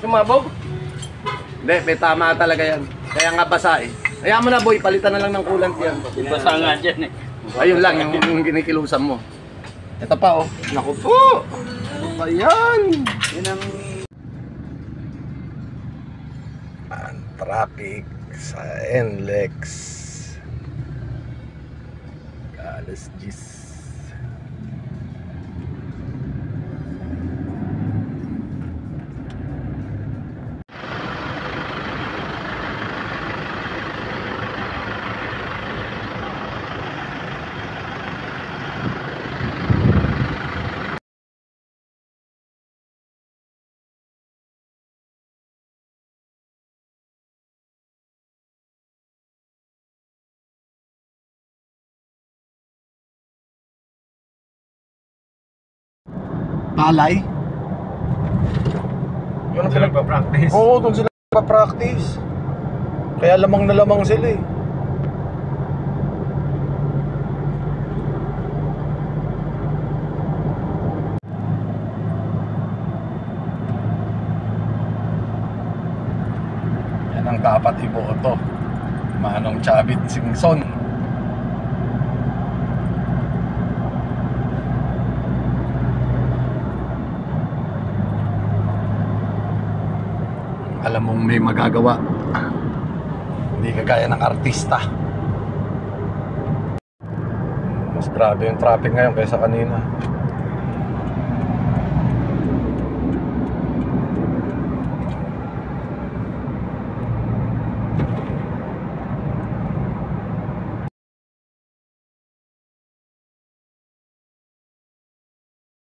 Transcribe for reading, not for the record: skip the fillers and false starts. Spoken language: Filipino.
Sumabog? Hindi, may tama talaga yan. Kaya nga basa eh. Kaya mo na boy, palitan na lang ng coolant yan. Basa nga dyan eh. Ayun lang, yung kinikilusan mo. Ito pa oh. Naku po! Ano ba yan? Yan ang traffic sa NLEX. Alas 10. Palay? Doon sila nagpa-practice? Oo, doon sila nagpa-practice. Kaya lamang na lamang sila eh. Yan ang dapat iboto. Manong Chavit Singson. Alam mong may magagawa. Hindi kagaya ng artista. Mas grabe yung traffic ngayon kaysa kanina.